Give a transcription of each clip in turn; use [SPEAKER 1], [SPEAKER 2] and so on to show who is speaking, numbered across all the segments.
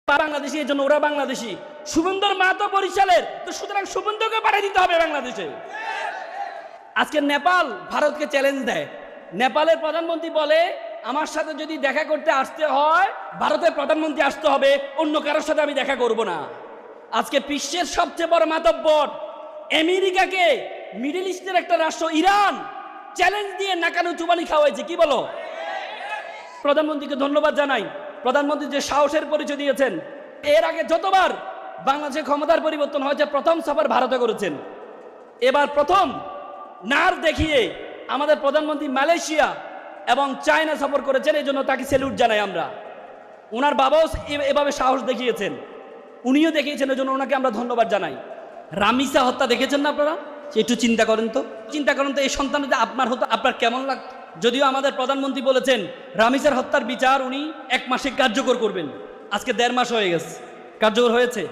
[SPEAKER 1] বাংলাদেশি, এই জন্য ওরা বাংলাদেশি। শুভেন্দুর মা তো বরিশালের, তো সুতরাং শুভেন্দুকে পাঠিয়ে দিতে হবে বাংলাদেশে। আজকে নেপাল ভারতকে চ্যালেঞ্জ দেয়। নেপালের প্রধানমন্ত্রী বলে, আমার সাথে যদি দেখা করতে আসতে হয় ভারতের প্রধানমন্ত্রী আসতে হবে, অন্য কারোর সাথে আমি দেখা করব না। আজকে বিশ্বের সবচেয়ে বড় মাতব্বর আমেরিকাকে মিডল ইস্টের একটা রাষ্ট্র ইরান চ্যালেঞ্জ দিয়ে নাকানো চুবানি খাওয়াইছে। কি বলো? প্রধানমন্ত্রীকে ধন্যবাদ জানাই। প্রধানমন্ত্রী যে সাহসের পরিচয় দিয়েছেন। এর আগে যতবার বাংলাদেশে ক্ষমতার পরিবর্তন হয়েছে প্রথম সফর ভারতে করেছেন, এবার প্রথম নার দেখিয়ে আমাদের প্রধানমন্ত্রী মালয়েশিয়া এবং চায়না সফর করেছেন। এই জন্য তাকে স্যালুট জানাই আমরা। ওনার বাবাও এভাবে সাহস দেখিয়েছেন, উনিও দেখিয়েছেন, এই জন্য ওনাকে আমরা ধন্যবাদ জানাই। রামিসা হত্যা দেখেছেন না আপনারা? একটু চিন্তা করেন তো, এই সন্তানটা আপনার হতো, আপনার কেমন লাগতো? যদিও আমাদের প্রধানমন্ত্রী বলেছেন রামিসার হত্যার বিচার উনি 1 মাসে কার্যকর করবেন। আজকে 1.5 মাস হয়ে গেছে, কার্যকর হয়েছে?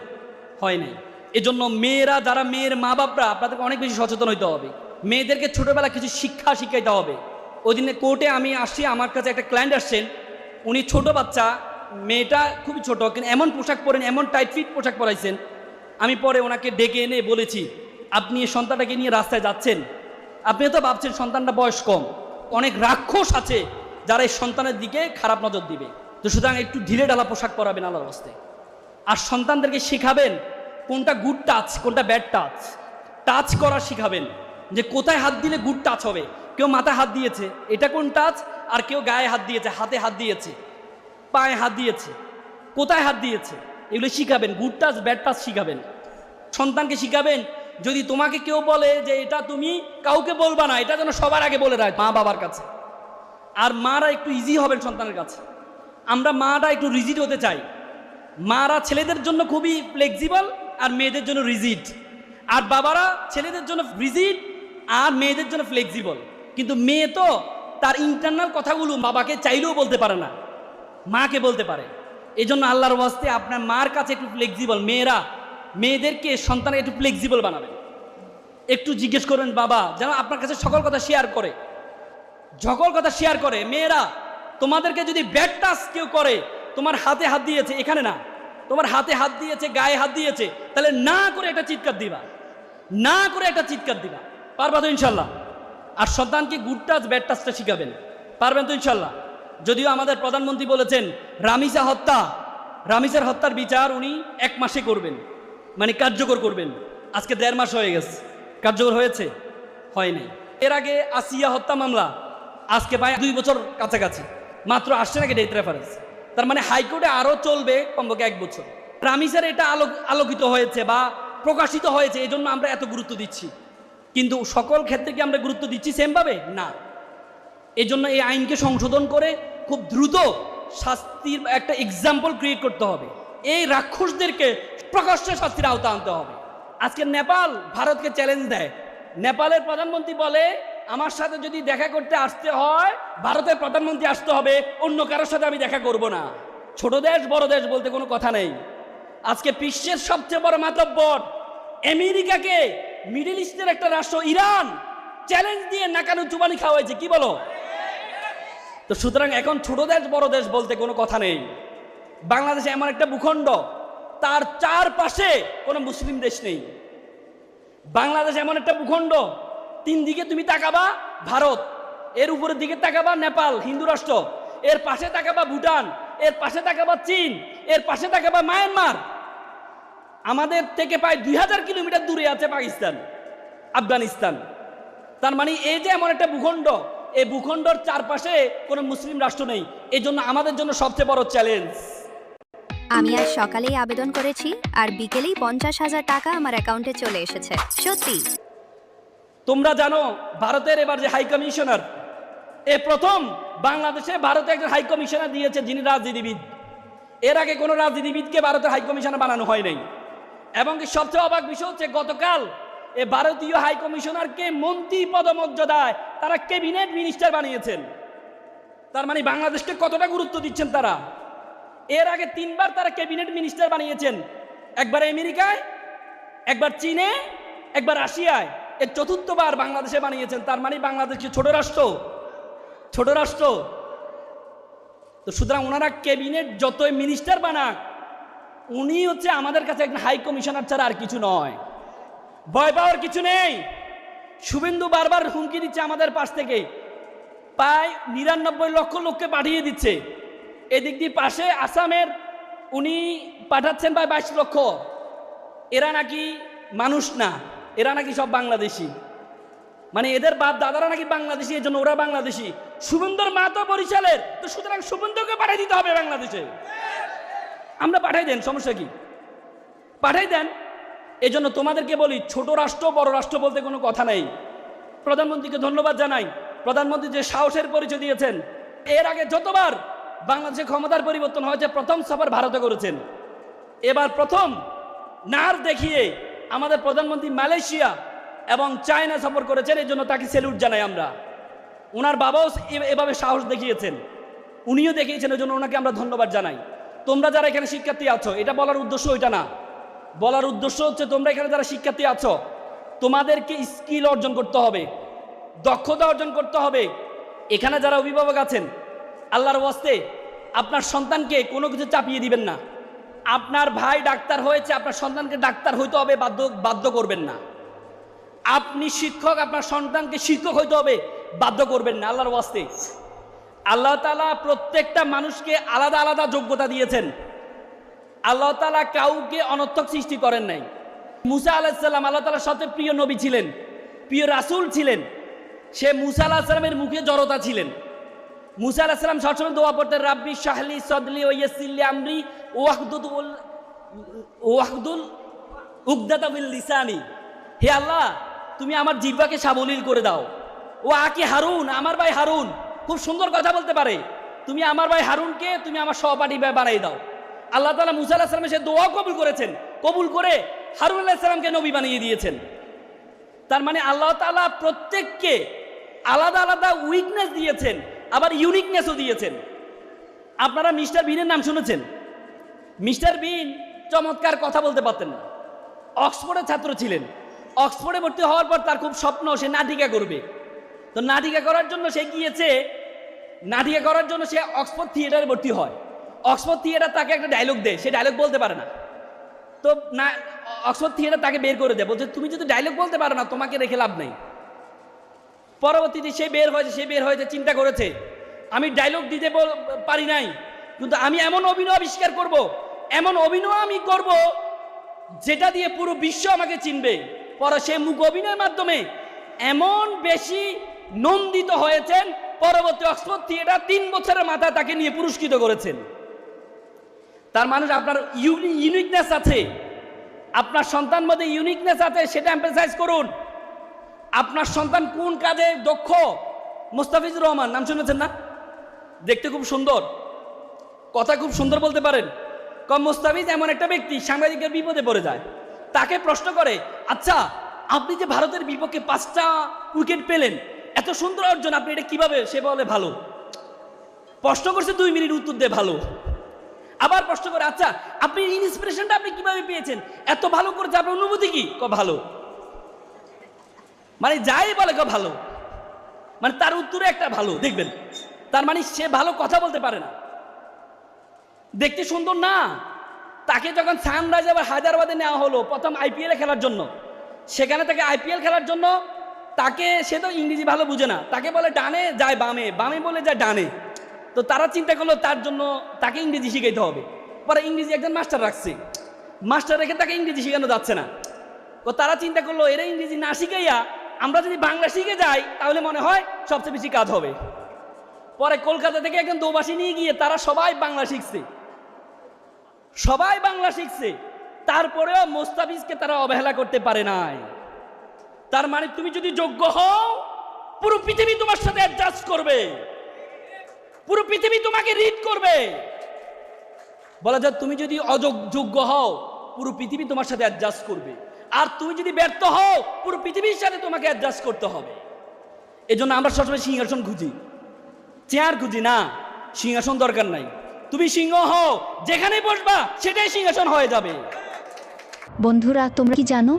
[SPEAKER 1] হয় নাই। এজন্য মেয়েরা, যারা মেয়ের মা বাপরা, আপনাদেরকে অনেক বেশি সচেতন হইতে হবে। মেয়েদেরকে ছোটবেলা কিছু শিক্ষা শিখাইতে হবে। ওই দিনে কোর্টে আমি আসছি, আমার কাছে একটা ক্লায়েন্ট আসছেন, উনি ছোট বাচ্চা, মেয়েটা খুবই ছোট, কিন্তু এমন পোশাক পরেন, এমন টাইট ফিট পোশাক পরাইছেন। আমি পরে ওনাকে ডেকে এনে বলেছি, আপনি এই সন্তানটাকে নিয়ে রাস্তায় যাচ্ছেন, আপনি তো ভাবছেন সন্তানটা বয়স কম, অনেক রাক্ষস আছে যারা এই সন্তানের দিকে খারাপ নজর দিবে। তো সুতরাং একটু ঢিলে ঢালা পোশাক পরাবেন আল্লাহর রাস্তায়। আর সন্তানদেরকে শেখাবেন কোনটা গুড টাচ, কোনটা ব্যাড টাচ। টাচ করা শিখাবেন, যে কোথায় হাত দিলে গুড টাচ হবে। কেউ মাথায় হাত দিয়েছে, এটা কোন টাচ, আর কেউ গায়ে হাত দিয়েছে, হাতে হাত দিয়েছে, পায়ে হাত দিয়েছে, কোথায় হাত দিয়েছে, এগুলো শিখাবেন। গুড টাচ ব্যাড টাচ শিখাবেন। সন্তানকে শিখাবেন, যদি তোমাকে কেউ বলে যে এটা তুমি কাউকে বলবা না, এটা যেন সবার আগে বলে রাখ মা বাবার কাছে। আর মারা একটু ইজি হবেন সন্তানের কাছে। আমরা মারা একটু রিজিড হতে চাই। মারা ছেলেদের জন্য খুবই ফ্লেক্সিবল আর মেয়েদের জন্য রিজিড, আর বাবারা ছেলেদের জন্য রিজিড আর মেয়েদের জন্য ফ্লেক্সিবল। কিন্তু মেয়ে তো তার ইন্টারনাল কথাগুলো বাবাকে চাইলেও বলতে পারে না, মাকে বলতে পারে। এই জন্য আল্লাহর ওয়াস্তে আপনার মার কাছে একটু ফ্লেক্সিবল। মেয়েরা মেয়েদেরকে সন্তানের একটু ফ্লেক্সিবল বানাবেন। একটু জিজ্ঞেস করবেন বাবা যেন আপনার কাছে সকল কথা শেয়ার করে, সকল কথা শেয়ার করে। মেয়েরা তোমাদেরকে যদি ব্যাড টাচ কেউ করে, তোমার হাতে হাত দিয়েছে, এখানে না, তোমার হাতে হাত দিয়েছে, গায়ে হাত দিয়েছে, তাহলে না করে একটা চিৎকার দিবা, না করে একটা চিৎকার দিবা। পারবা তো ইনশাল্লাহ? আর সন্তানকে গুড টাচ ব্যাড টাচটা শিখাবেন, পারবেন তো ইনশাল্লাহ? যদিও আমাদের প্রধানমন্ত্রী বলেছেন রামিসার হত্যার বিচার উনি 1 মাসে করবেন, মানে কার্যকর করবেন। আজকে 1.5 মাস হয়ে গেছে, কার্যকর হয়েছে? হয় নাই। এর আগে আসিয়া হত্যা মামলা আজকে প্রায় 2 বছর কাছাকাছি, মাত্র আসছে নাকি ডেথ রেফারেন্স। তার মানে হাইকোর্টে আরও চলবে কমপক্ষে 1 বছর। রামিসার এটা আলোকিত হয়েছে বা প্রকাশিত হয়েছে, এই জন্য আমরা এত গুরুত্ব দিচ্ছি। কিন্তু সকল ক্ষেত্রে কি আমরা গুরুত্ব দিচ্ছি সেমভাবে? না। এই জন্য এই আইনকে সংশোধন করে খুব দ্রুত শাস্তির একটা এক্সাম্পল ক্রিয়েট করতে হবে। এই রাক্ষসদেরকে প্রকাশ্যে শাস্তির আওতা আনতে হবে। আজকে নেপাল ভারতকে চ্যালেঞ্জ দেয়। নেপালের প্রধানমন্ত্রী বলে, আমার সাথে যদি দেখা করতে আসতে হয় ভারতের প্রধানমন্ত্রী আসতে হবে, অন্য কারোর সাথে আমি দেখা করব না। ছোট দেশ বড় দেশ বলতে কোনো কথা নেই। আজকে বিশ্বের সবচেয়ে বড় মাতব্বর আমেরিকাকে মিডল ইস্টের একটা রাষ্ট্র ইরান চ্যালেঞ্জ দিয়ে নাকানো চুবানি খাওয়াইছে। কি বলো? তো সুতরাং এখন ছোট দেশ বড় দেশ বলতে কোনো কথা নেই। বাংলাদেশে এমন একটা ভূখণ্ড, তার চারপাশে কোনো মুসলিম দেশ নেই। বাংলাদেশ এমন একটা ভূখণ্ড, 3 দিকে তুমি তাকাবা ভারত, এর উপরের দিকে তাকাবা নেপাল হিন্দু রাষ্ট্র, এর পাশে তাকাবা ভুটান, এর পাশে তাকাবা চীন, এর পাশে তাকাবা মায়ানমার। আমাদের থেকে প্রায় 2000 কিলোমিটার দূরে আছে পাকিস্তান, আফগানিস্তান। তার মানে এই যে এমন একটা ভূখণ্ড, এই ভূখণ্ডর চারপাশে কোনো মুসলিম রাষ্ট্র নেই। এই জন্য আমাদের জন্য সবচেয়ে বড় চ্যালেঞ্জ।
[SPEAKER 2] আমি আজ সকালেই আবেদন করেছি আর বিকেলেই 50,000 টাকা আমার অ্যাকাউন্টে চলে এসেছে। সত্যি?
[SPEAKER 1] তোমরা জানো ভারতের এবার যে হাই কমিশনার, এ প্রথম বাংলাদেশে ভারতে একজন হাই কমিশনার দিয়েছে যিনি রাজনীতিবিদ। এর আগে কোনো রাজনীতিবিদকে ভারতের হাই কমিশনার বানানো হয় নাই। এবং সবচেয়ে অবাক বিষয় হচ্ছে গতকাল এ ভারতীয় হাই কমিশনারকে মন্ত্রী পদমর্যাদায় তারা ক্যাবিনেট মিনিস্টার বানিয়েছেন। তার মানে বাংলাদেশকে কতটা গুরুত্ব দিচ্ছেন তারা। এর আগে 3 বার তারা ক্যাবিনেট মিনিস্টার বানিয়েছেন, একবার আমেরিকায়, একবার চীনে, একবার রাশিয়ায়, এর 4র্থবার বাংলাদেশে বানিয়েছেন। তার মানে বাংলাদেশকে ছোট রাষ্ট্র। তো সুতরাং ওনারা ক্যাবিনেট যতই মিনিস্টার বানাক, উনি হচ্ছে আমাদের কাছে একজন হাই কমিশনার ছাড়া আর কিছু নয়, ভয় পাওয়ার কিছু নেই। শুভেন্দু বারবার হুমকি দিচ্ছে আমাদের পাশ থেকে, প্রায় 99 লক্ষ লোককে পাঠিয়ে দিচ্ছে। এদিক দিয়ে পাশে আসামের উনি পাঠাচ্ছেন প্রায় 22 লক্ষ। এরা নাকি মানুষ না, এরা নাকি সব বাংলাদেশি, মানে এদের বাপ দাদারা নাকি বাংলাদেশি, এই জন্য ওরা বাংলাদেশি। শুভেন্দুর মা তো বরিশালের, তো সুতরাং শুভেন্দুকে পাঠিয়ে দিতে হবে বাংলাদেশে। আমরা পাঠাই দেন, সমস্যা কি, পাঠাই দেন। এই জন্য তোমাদেরকে বলি, ছোট রাষ্ট্র বড় রাষ্ট্র বলতে কোনো কথা নেই। প্রধানমন্ত্রীকে ধন্যবাদ জানাই, প্রধানমন্ত্রী যে সাহসের পরিচয় দিয়েছেন। এর আগে যতবার বাংলাদেশে ক্ষমতার পরিবর্তন হয়েছে, প্রথম সফর ভারতে করেছেন, এবার প্রথম নার দেখিয়ে আমাদের প্রধানমন্ত্রী মালয়েশিয়া এবং চায়না সফর করেছেন। এই জন্য তাকে স্যালুট জানাই আমরা। ওনার বাবাও এভাবে সাহস দেখিয়েছেন, উনিও দেখিয়েছেন, এই জন্য ওনাকে আমরা ধন্যবাদ জানাই। তোমরা যারা এখানে শিক্ষার্থী আছো, এটা বলার উদ্দেশ্য ওইটা না, বলার উদ্দেশ্য হচ্ছে তোমরা এখানে যারা শিক্ষার্থী আছো, তোমাদেরকে স্কিল অর্জন করতে হবে, দক্ষতা অর্জন করতে হবে। এখানে যারা অভিভাবক আছেন, আল্লাহর ওয়াস্তে আপনার সন্তানকে কোনো কিছু চাপিয়ে দিবেন না। আপনার ভাই ডাক্তার হয়েছে, আপনার সন্তানকে ডাক্তার হইতে হবে বাধ্য করবেন না। আপনি শিক্ষক, আপনার সন্তানকে শিক্ষক হইতে হবে বাধ্য করবেন না। আল্লাহর ওয়াস্তে আল্লাহ তাআলা প্রত্যেকটা মানুষকে আলাদা আলাদা যোগ্যতা দিয়েছেন। আল্লাহ তাআলা কাউকে অনর্থক সৃষ্টি করেন নাই। মুসা আলাইহিস সালাম আল্লাহ তাআলার সবচেয়ে প্রিয় নবী ছিলেন, প্রিয় রাসূল ছিলেন। সে মুসা আলাইহিস সালামের মুখে জড়তা ছিলেন। মুসা আলাইহিস সালাম সবসময় দোয়া পড়তেন, রাব্বি শাহলি সদলি ওয়া ইয়াসসিরলি আমরি ওয়াহদুল উকদাতা মিন লিসানি। হে আল্লাহ, তুমি আমার জিহ্বাকে সাবলীল করে দাও। ও আকি হারুন, আমার ভাই হারুন খুব সুন্দর কথা বলতে পারে, তুমি আমার ভাই হারুনকে তুমি আমার সহপাঠী বানাই দাও। আল্লাহ তাআলা মুসা আলাইহিস সালামের সে দোয়া কবুল করেছেন, কবুল করে হারুন আলাইহিস সালামকে নবী বানিয়ে দিয়েছেন। তার মানে আল্লাহ তাআলা প্রত্যেককে আলাদা আলাদা উইকনেস দিয়েছেন, আবার ইউনিকনেসও দিয়েছেন। আপনারা মিস্টার বিনের নাম শুনেছেন? মিস্টার বিন চমৎকার কথা বলতে পারতেন না, অক্সফোর্ডের ছাত্র ছিলেন। অক্সফোর্ডে ভর্তি হওয়ার পর তার খুব স্বপ্ন সে নাটিকা করবে। তো নাটিকা করার জন্য সে গিয়েছে, নাটিকা করার জন্য সে অক্সফোর্ড থিয়েটারে ভর্তি হয়। অক্সফোর্ড থিয়েটার তাকে একটা ডায়লগ দেয়, সে ডায়লগ বলতে পারে না। তো না, অক্সফোর্ড থিয়েটার তাকে বের করে দেয়, বলছে তুমি যদি ডায়লগ বলতে পারো না, তোমাকে রেখে লাভ নেই। পরবর্তীতে সে বের হয়েছে, চিন্তা করেছে আমি ডায়লগ দিতে পারি নাই, কিন্তু আমি এমন অভিনয় আবিষ্কার করব, এমন অভিনয় আমি করব যেটা দিয়ে পুরো বিশ্ব আমাকে চিনবে। পরে সে মুখ অভিনয়ের মাধ্যমে এমন বেশি নন্দিত হয়েছেন, পরবর্তী অক্সফোর্ড থিয়েটার 3 বছরের মাথায় তাকে নিয়ে পুরস্কৃত করেছেন। তার মানুষ আপনার ইউনিকনেস আছে, আপনার সন্তান মধ্যে ইউনিকনেস আছে, সেটা এমফাসাইজ করুন। আপনার সন্তান কোন কাজে দক্ষ? মুস্তাফিজুর রহমান নাম শুনেছেন না? দেখতে খুব সুন্দর, কথা খুব সুন্দর বলতে পারেন। মুস্তাফিজ এমন একটা ব্যক্তি, সাংবাদিকের বিপদে পড়ে যায়, তাকে প্রশ্ন করে, আচ্ছা আপনি যে ভারতের বিপক্ষে 5টা উইকেট পেলেন, এত সুন্দর অর্জন, আপনি এটা কিভাবে? সে বলে ভালো। প্রশ্ন করছে 2 মিনিট, উত্তর দেয় ভালো। আবার প্রশ্ন করে, আচ্ছা আপনি ইন্সপিরেশনটা আপনি কিভাবে পেয়েছেন? এত ভালো করেছে, আপনার অনুভূতি কি? ভালো। মানে যাই বলে ভালো, মানে তার উত্তরে একটা ভালো দেখবেন। তার মানে সে ভালো কথা বলতে পারে না, দেখতে সুন্দর না। তাকে যখন সানরাইজ আবার হায়দ্রাবাদে নেওয়া হলো প্রথম IPL খেলার জন্য, সেখানে তাকে IPL খেলার জন্য তাকে, সে তো ইংরেজি ভালো বুঝে না, তাকে বলে ডানে যায় বামে, বামে বলে যায় ডানে। তো তারা চিন্তা করলো তার জন্য তাকে ইংরেজি শিখাইতে হবে। পরে ইংরেজি একজন মাস্টার রাখছে, মাস্টার রেখে তাকে ইংরেজি শেখানো যাচ্ছে না। তো তারা চিন্তা করলো এরা ইংরেজি না শিখাইয়া আমরা যদি বাংলা শিখে যাই তাহলে মনে হয় সবচেয়ে বেশি কাজ হবে। পরে কলকাতা থেকে একজন দোভাষী নিয়ে গিয়ে তারা সবাই বাংলা শিখছে, সবাই বাংলা শিখছে। তারপরেও মুস্তাফিজকে তারা অবহেলা করতে পারে নাই। তার মানে তুমি যদি যোগ্য হও, পুরো পৃথিবী তোমার সাথে অ্যাডজাস্ট করবে, পুরো পৃথিবী তোমাকে রিড করবে। বলা যায় তুমি যদি অযোগ্য হও, পুরো পৃথিবী তোমার সাথে অ্যাডজাস্ট করবে। আর তুমি যদি ব্যর্থ হও, পুরো পৃথিবীর সাথে তোমাকে অ্যাডজাস্ট করতে হবে। এই জন্য আমরা সবসময় সিংহাসন খুঁজি, চেয়ার খুঁজি না। সিংহাসন দরকার নাই, তুমি সিংহ হও, যেখানে বসবা সেটাই সিংহাসন হয়ে যাবে।
[SPEAKER 3] বন্ধুরা, তোমরা কি জানো,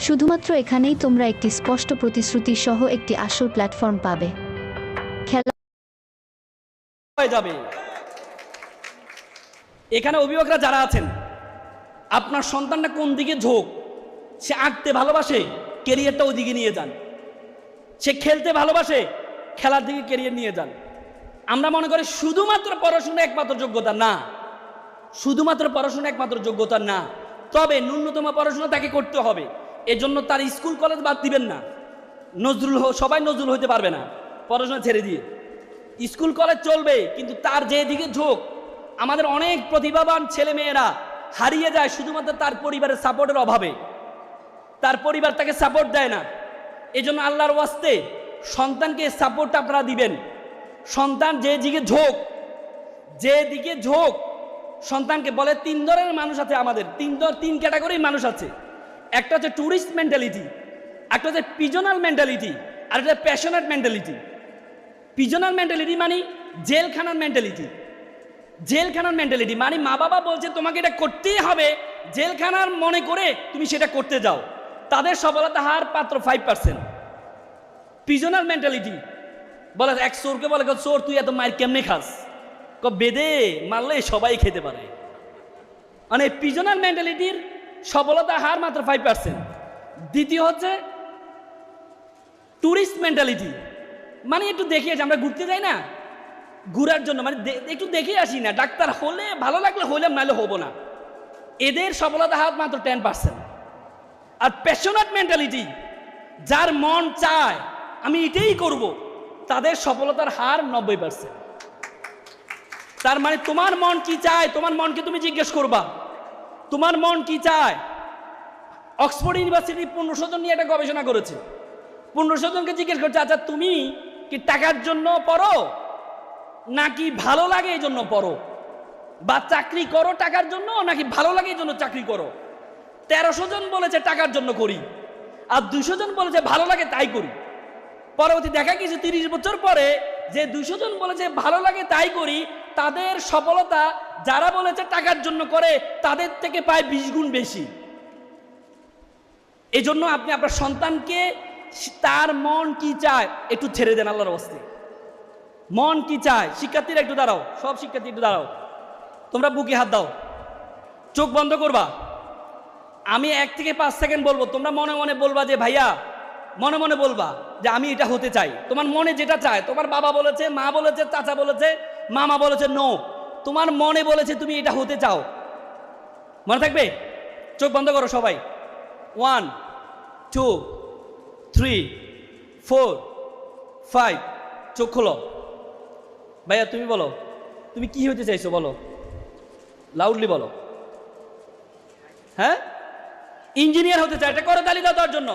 [SPEAKER 3] শুধুমাত্র এখানেই তোমরা একটি স্পষ্ট প্রতিশ্রুতি সহ একটি আসল প্ল্যাটফর্ম পাবে। খেলা
[SPEAKER 1] হয়ে যাবে। এখানে অভিভাবকরা যারা আছেন, আপনার সন্তানটা কোন দিকে ঝোঁক, সে আঁকতে ভালোবাসে, কেরিয়ারটা ওই দিকে নিয়ে যান। সে খেলতে ভালোবাসে, খেলার দিকে কেরিয়ার নিয়ে যান। আমরা মনে করি শুধুমাত্র পড়াশোনা একমাত্র যোগ্যতা না, শুধুমাত্র পড়াশোনা একমাত্র যোগ্যতা না, তবে ন্যূনতম পড়াশোনা তাকে করতে হবে। এজন্য তার স্কুল কলেজ বাদ দিবেন না। নজরুল সবাই নজরুল হতে পারবে না পড়াশোনা ছেড়ে দিয়ে। স্কুল কলেজ চলবে, কিন্তু তার যেদিকে ঝোঁক, আমাদের অনেক প্রতিভাবান ছেলে মেয়েরা হারিয়ে যায় শুধুমাত্র তার পরিবারের সাপোর্টের অভাবে। তার পরিবার তাকে সাপোর্ট দেয় না। এজন্য আল্লাহর ওয়াস্তে সন্তানকে সাপোর্ট আপনারা দিবেন। সন্তান যেদিকে ঝোঁক, যেদিকে ঝোঁক, সন্তানকে বলে তিন ধরনের মানুষ আছে আমাদের, তিন ক্যাটাগরির মানুষ আছে। একটা হচ্ছে ট্যুরিস্ট মেন্টালিটি, একটা হচ্ছে পিজনাল মেন্টালিটি, আর একটা প্যাশনেট মেন্টালিটি। পিজনাল মেন্টালিটি মানে জেলখানার মেন্টালিটি। জেলখানার মেন্টালিটি মানে মা বাবা বলছে তোমাকে এটা করতেই হবে, জেলখানার মনে করে তুমি সেটা করতে যাও। তাদের সফলতা হার মাত্র 5%। পিজনাল মেন্টালিটি বলে এক চোরকে বলে, চোর তুই এত মার কেমনে খাস? বেদে মারলে সবাই খেতে পারে। মানে পিজনাল মেন্টালিটির সফলতা হার মাত্র 5%। দ্বিতীয় হচ্ছে ট্যুরিস্ট মেন্টালিটি, মানে একটু দেখে আসি, আমরা ঘুরতে যাই না ঘুরার জন্য, মানে একটু দেখে আসি না, ডাক্তার হলে ভালো লাগলে হইলাম, নাহলে হবো না। এদের সফলতা হার মাত্র 10%। আর প্যাশনেট মেন্টালিটি, যার মন চায় আমি এটাই করব, তাদের সফলতার হার 90%। তার মানে তোমার মন কি চায়, তোমার মনকে তুমি জিজ্ঞেস করবা তোমার মন কি চায়। অক্সফোর্ড ইউনিভার্সিটি 1500 জন নিয়ে একটা গবেষণা করেছে। 1500 জনকে জিজ্ঞেস করছে, আচ্ছা তুমি কি টাকার জন্য পড়ো, নাকি ভালো লাগে এই জন্য পড়ো, বা চাকরি করো টাকার জন্য, নাকি ভালো লাগে এই জন্য চাকরি করো? 1300 জন বলেছে টাকার জন্য করি, আর 200 জন বলেছে ভালো লাগে তাই করি। পরবর্তী দেখা গেছে 30 বছর পরে যে 200 জন বলেছে ভালো লাগে তাই করি, তাদের সফলতা যারা বলেছে টাকার জন্য করে তাদের থেকে প্রায় 20 গুণ বেশি। এই জন্য আপনি আপনার সন্তানকে তার মন কি চায় একটু ছেড়ে দেন আল্লাহর ওয়াস্তে। মন কি চায়, শিক্ষার্থীরা একটু দাঁড়াও, সব শিক্ষার্থী একটু দাঁড়াও, তোমরা বুকে হাত দাও, চোখ বন্ধ করবা। আমি 1 থেকে 5 সেকেন্ড বলবো, তোমরা মনে মনে বলবা যে ভাইয়া, মনে মনে বলবা যে আমি এটা হতে চাই। তোমার মনে যেটা চায়, তোমার বাবা বলেছে, মা বলেছে, চাচা বলেছে, মামা বলেছে নো, তোমার মনে বলেছে তুমি এটা হতে চাও। মনে থাকবে? চোখ বন্ধ করো সবাই। 1 2 3 4 5, চোখ খোলো। ভাইয়া তুমি বলো, তুমি কি হতে চাইছো বলো, লাউডলি বলো। হ্যাঁ, ইঞ্জিনিয়ার হতে চাই, এটা করো তালি দাও তার জন্য।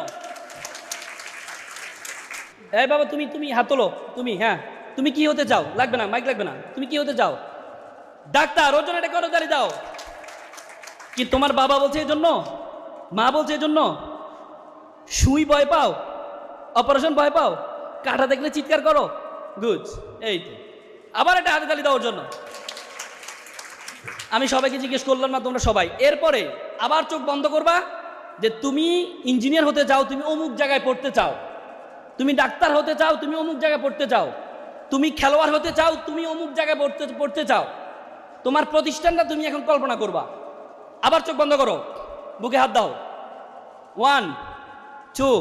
[SPEAKER 1] এই বাবা তুমি হাত তোলো, তুমি, হ্যাঁ তুমি কি হতে চাও? লাগবে না, মাইক লাগবে না, তুমি কি হতে চাও? ডাক্তার, ওর জন্য এটা করো তালি দাও। কি তোমার বাবা বলছে এই জন্য, মা বলছে এই জন্য? সুই ভয় পাও, অপারেশন ভয় পাও, কাঁটা দেখলে চিৎকার করো? গুড, এই তো। আবার একটা হাতে তালি দাও ওর জন্য। আমি সবাইকে জিজ্ঞেস করলাম না তোমরা সবাই, এরপরে আবার চোখ বন্ধ করবা যে তুমি ইঞ্জিনিয়ার হতে চাও, তুমি অমুক জায়গায় পড়তে চাও, তুমি ডাক্তার হতে চাও, তুমি অমুক জায়গায় পড়তে চাও, তুমি খেলোয়াড় হতে চাও, তুমি অমুক জায়গায় পড়তে চাও। তোমার প্রতিষ্ঠানটা তুমি এখন কল্পনা করবা। আবার চোখ বন্ধ করো, বুকে হাত দাও। 1 2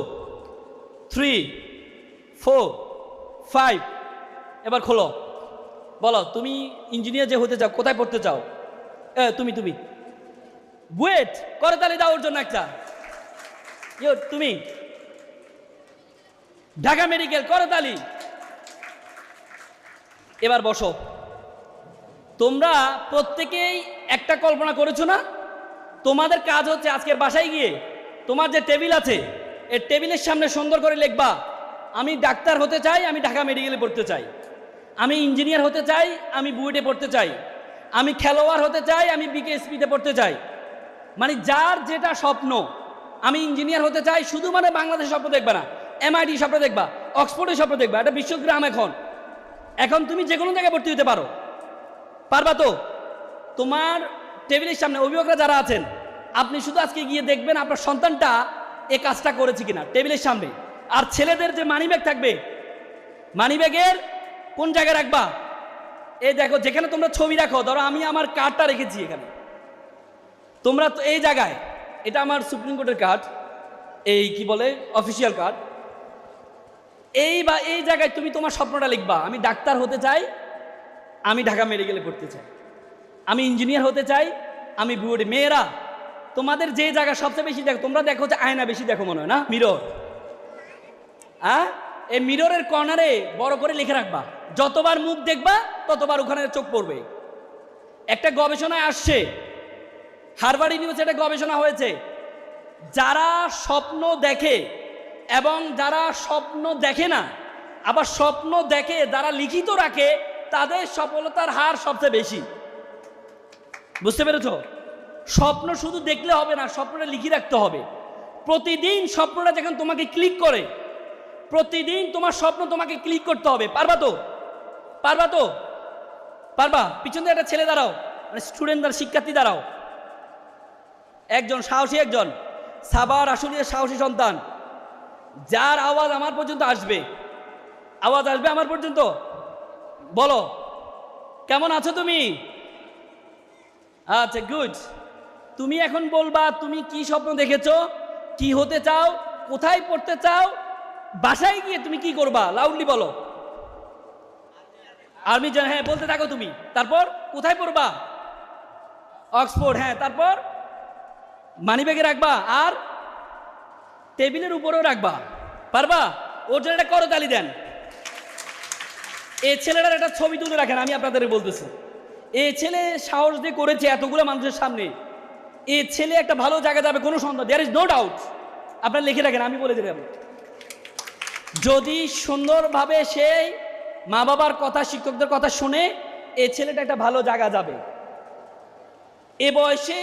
[SPEAKER 1] 3 4 5, এবার খোলো, বলো তুমি ইঞ্জিনিয়ার যে হতে চাও, কোথায় পড়তে চাও? তুমি ওয়েট করে তালি দাও ওর জন্য একটা। তুমি ঢাকা মেডিকেল, করে তালি। এবার বসো। তোমরা প্রত্যেকেই একটা কল্পনা করেছো না? তোমাদের কাজ হচ্ছে আজকের বাসায় গিয়ে তোমার যে টেবিল আছে, এই টেবিলের সামনে সুন্দর করে লিখবা, আমি ডাক্তার হতে চাই, আমি ঢাকা মেডিকেলে পড়তে চাই, আমি ইঞ্জিনিয়ার হতে চাই, আমি বুয়েটে পড়তে চাই, আমি খেলোয়াড় হতে চাই, আমি বিকেএসপিতে পড়তে চাই। মানে যার যেটা স্বপ্ন, আমি ইঞ্জিনিয়ার হতে চাই, শুধু মানে বাংলাদেশের স্বপ্ন দেখবা না, MIT স্বপ্ন দেখবা, অক্সফোর্ডের স্বপ্ন দেখবা। এটা বিশ্বগ্রাম। এখন তুমি যে কোনো জায়গায় ভর্তি হতে পারো, পারবা তো? তোমার টেবিলের সামনে অভিভাবকরা যারা আছেন, আপনি শুধু আজকে গিয়ে দেখবেন আপনার সন্তানটা এই কাজটা করেছে কিনা টেবিলের সামনে। আর ছেলেদের যে মানিব্যাগ থাকবে, মানিব্যাগের কোন জায়গায় রাখবা? এই দেখো যেখানে তোমরা ছবি রাখো, ধরো আমি আমার কার্ডটা রেখেছি এখানে, তোমরা তো এই জায়গায়, এটা আমার সুপ্রিম কোর্টের কার্ড, এই কি বলে অফিসিয়াল কার্ড, এই জায়গায় তুমি তোমার স্বপ্নটা লিখবা। আমি ডাক্তার হতে চাই, আমি ঢাকা মেডিকেলে পড়তে চাই, আমি ইঞ্জিনিয়ার হতে চাই, আমি বিউটি। মেয়েরা তোমাদের যে জায়গা সবচেয়ে বেশি দেখো, তোমরা দেখো যে আয়না বেশি দেখো মনে হয় না, মিরর। এই মিররের কর্নারে বড় করে লিখে রাখবা, যতবার মুখ দেখবা ততবার ওখানে চোখ পড়বে। একটা গবেষণায় আসছে, হার্ভার্ড ইউনিভার্সিটি একটা গবেষণা হয়েছে, যারা স্বপ্ন দেখে এবং যারা স্বপ্ন দেখে না, আবার স্বপ্ন দেখে যারা লিখিত রাখে, তাদের সফলতার হার সবচেয়ে বেশি। বুঝতে পেরেছো? স্বপ্ন শুধু দেখলে হবে না, স্বপ্নটা লিখে রাখতে হবে। প্রতিদিন স্বপ্নটা যখন তোমাকে ক্লিক করে, প্রতিদিন তোমার স্বপ্ন তোমাকে ক্লিক করতে হবে। পারবা তো? পারবা তো? পারবা? পিছন দিয়ে একটা ছেলে দাঁড়াও, মানে স্টুডেন্ট দ্বারা, শিক্ষার্থী দাঁড়াও, একজন সাহসী, একজন সাবার আসলের সাহসী সন্তান, যার আওয়াজ আমার পর্যন্ত আসবে, আওয়াজ আসবে আমার পর্যন্ত। বলো কেমন আছো তুমি? আচ্ছা, গুড। তুমি এখন বলবা তুমি কি স্বপ্ন দেখেছো, কি হতে চাও, কোথায় পড়তে চাও, বাসায় গিয়ে তুমি কি করবা, লাউডলি বলো। আর্মি জন, হ্যাঁ বলতে থাকো তুমি। তারপর কোথায় পড়বা? অক্সফোর্ড, হ্যাঁ। তারপর মানিব্যাগে রাখবা আর টেবিলের উপরেও রাখবা। পারবা? ওর জন্য একটা করতালি দেন। এই ছেলেটার একটা ছবি তুলে রাখেন, আমি আপনাদের বলতেছি। এই ছেলে সাহস দিয়ে করেছে এতগুলো মানুষের সামনে, এই ছেলে একটা ভালো জায়গায় যাবে, কোনো সন্দেহ, দেয়ার ইজ নো ডাউট। আপনারা লিখে রাখেন, আমি বলে দিলাম। যদি সুন্দরভাবে সেই মা বাবার কথা, শিক্ষকদের কথা শুনে, এই ছেলেটা একটা ভালো জায়গা যাবে। এ বয়সে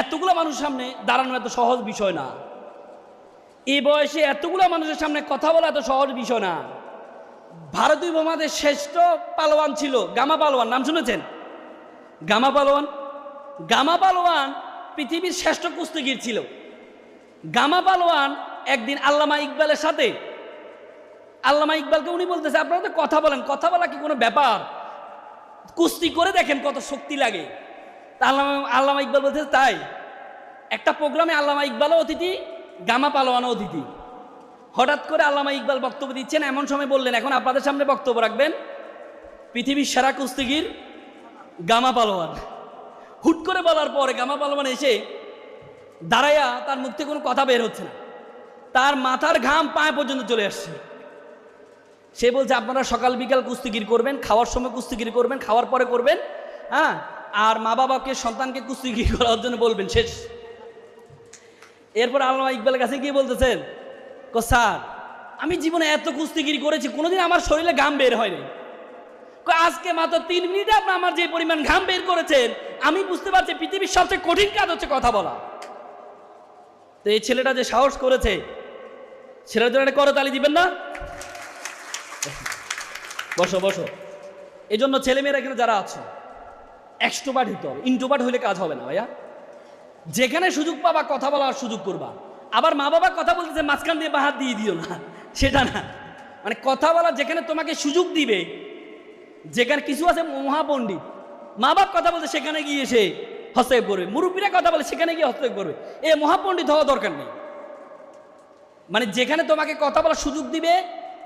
[SPEAKER 1] এতগুলো মানুষের সামনে দাঁড়ানো এত সহজ বিষয় না। এই বয়সে এতগুলো মানুষের সামনে কথা বলা এত সহজ বিষয় না। ভারতীয় উপমহাদেশের শ্রেষ্ঠ পালোয়ান ছিল গামা পালোয়ান, নাম শুনেছেন? গামা পালোয়ান। গামা পালোয়ান পৃথিবীর শ্রেষ্ঠ কুস্তিগির ছিল। গামা পালোয়ান একদিন আল্লামা ইকবালের সাথে, আল্লামা ইকবালকে উনি বলতেছে, আপনারা তো কথা বলেন, কথা বলা কি কোনো ব্যাপার, কুস্তি করে দেখেন কত শক্তি লাগে। তা আল্লামা ইকবাল বলতেছে, তাই? একটা প্রোগ্রামে আল্লামা ইকবালও অতিথি, গামা পালোয়ানও অতিথি। হঠাৎ করে আল্লামা ইকবাল বক্তব্য দিচ্ছেন, এমন সময় বললেন, এখন আপনাদের সামনে বক্তব্য রাখবেন পৃথিবীর সেরা কুস্তিগির গামা পালোয়ান। হুট করে বলার পরে গামা পালোয়ান এসে দাঁড়াইয়া, তার মুখ থেকে কোনো কথা বের হচ্ছে না, তার মাথার ঘাম পায়ে পর্যন্ত চলে আসছে। সে বলছে, আপনারা সকাল বিকাল কুস্তিগির করবেন, খাওয়ার সময় কুস্তিগির করবেন, খাওয়ার পরে করবেন, হ্যাঁ, আর মা বাবাকে, সন্তানকে কুস্তিগির করার জন্য বলবেন, শেষ। এরপর আল্লামা ইকবালের কাছে গিয়ে বলতেছেন, স্যার আমি জীবনে এত কুস্তিগিরি করেছি, কোনোদিন আমার শরীরে ঘাম বের হয়নি। আজকে মাত্র 3 মিনিটে আপনি আমার যে পরিমাণ ঘাম বের করেছেন, আমি বুঝতে পারছি পৃথিবীর সবচেয়ে কঠিন কাজ হচ্ছে কথা বলা। তো এই ছেলেটা যে সাহস করেছে, ছেলের জন্য একটা করতালি দিবেন না? বসো বসো। এই জন্য ছেলেমেয়েরা এখানে যারা আছে, এক্সট্রোভার্ট হতে হবে, ইন্ট্রোভার্ট হলে কাজ হবে না ভাইয়া। যেখানে সুযোগ পাবা কথা বলার সুযোগ করবা। আবার মা বাবা কথা বলতেছে, মাঝখান দিয়ে বাহাত দিয়ে দিও না, সেটা না। মানে কথা বলা যেখানে তোমাকে সুযোগ দিবে, যেখানে কিছু আছে মহাপণ্ডিত, মা বাপ কথা বলতে সেখানে গিয়ে সে হস্তক্ষেপ করবে, মুরব্বীরা কথা বলে সেখানে গিয়ে হস্তক্ষেপ করবে। এ মহাপণ্ডিত হওয়া দরকার নেই। মানে যেখানে তোমাকে কথা বলার সুযোগ দিবে,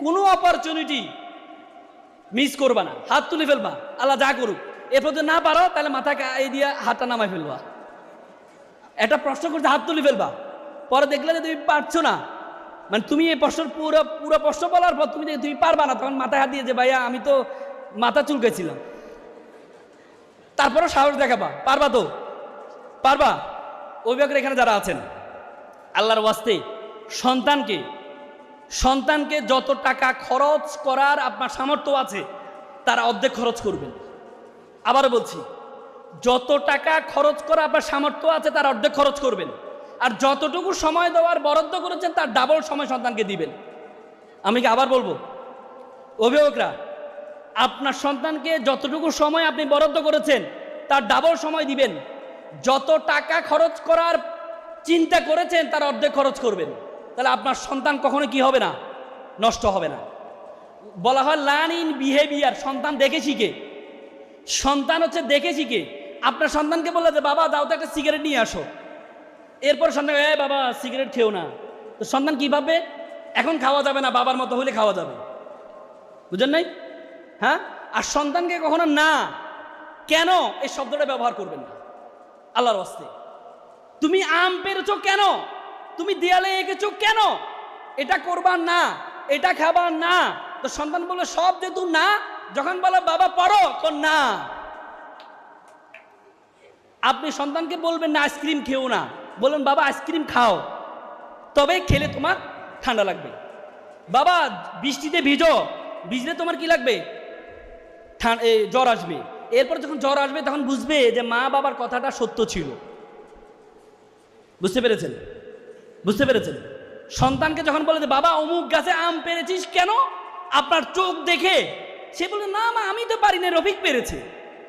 [SPEAKER 1] কোনো অপরচুনিটি মিস করবা না, হাত তুলে ফেলবা, আল্লাহ যা করুক। এরপর যদি না পারো তাহলে মাথাকে এই দিয়ে হাতটা নামাই ফেলবা। একটা প্রশ্ন করতে হাত তুলে ফেলবা, পরে দেখলে যে তুমি পারছো না, মানে তুমি এই প্রশ্ন পুরো প্রশ্ন বলার পর তুমি পারবা না, তখন মাথায় হাত দিয়ে যে ভাইয়া আমি তো মাথা চুলকেছিলাম, তারপরও সাহস দেখাবা। পারবা তো? পারবা? অভিভাবকের এখানে যারা আছেন, আল্লাহর ওয়াস্তে সন্তানকে যত টাকা খরচ করার আপনার সামর্থ্য আছে, তার অর্ধেক খরচ করবেন। আবার বলছি, যত টাকা খরচ করা আপনার সামর্থ্য আছে, তার অর্ধেক খরচ করবেন। আর যতটুকু সময় দেওয়ার বরাদ্দ করেছেন, তার ডাবল সময় সন্তানকে দিবেন। আমি কি আবার বলবো, অভিভাবকরা, আপনার সন্তানকে যতটুকু সময় আপনি বরাদ্দ করেছেন, তার ডাবল সময় দিবেন। যত টাকা খরচ করার চিন্তা করেছেন, তার অর্ধেক খরচ করবেন। তাহলে আপনার সন্তান কখনো কি হবে না, নষ্ট হবে না। বলা হয় লার্ন ইন বিহেভিয়ার, সন্তান দেখে শিখে। সন্তান হচ্ছে দেখে শিখে। আপনার সন্তানকে বললে যে বাবা দাও তো একটা সিগারেট নিয়ে আসো, এরপর সন্তান বাবা সিগারেট খেও না, তো সন্তান কি ভাববে? এখন খাওয়া যাবে না, বাবার মতো হলে খাওয়া যাবে। বুঝেন নাই? হ্যাঁ। আর সন্তানকে কখনো না কেন এই শব্দটা ব্যবহার করবেন না আল্লাহর ওয়াস্তে। তুমি আম পেরেছো কেন, তুমি দেয়ালে এঁকেছো কেন, এটা করবার না, এটা খাবার না। তো সন্তান বলে সব যেহেতু না, যখন বলে বাবা পড়ো তো না। আপনি সন্তানকে বলবেন না আইসক্রিম খেও না, বলবেন বাবা আইসক্রিম খাও, তবে খেলে তোমার ঠান্ডা লাগবে। বাবা বৃষ্টিতে ভিজো, ভিজলে তোমার কি লাগবে? জ্বর আসবে। এরপর যখন জ্বর আসবে তখন বুঝবে যে মা বাবার কথাটা সত্য ছিল। বুঝতে পেরেছেন? বুঝতে পেরেছেন? সন্তানকে যখন বলে যে বাবা অমুক গাছে আম পেরেছিস কেন, আপনার চোখ দেখে সে বলে না মা আমি তো পারি না, রফিক পেরেছে,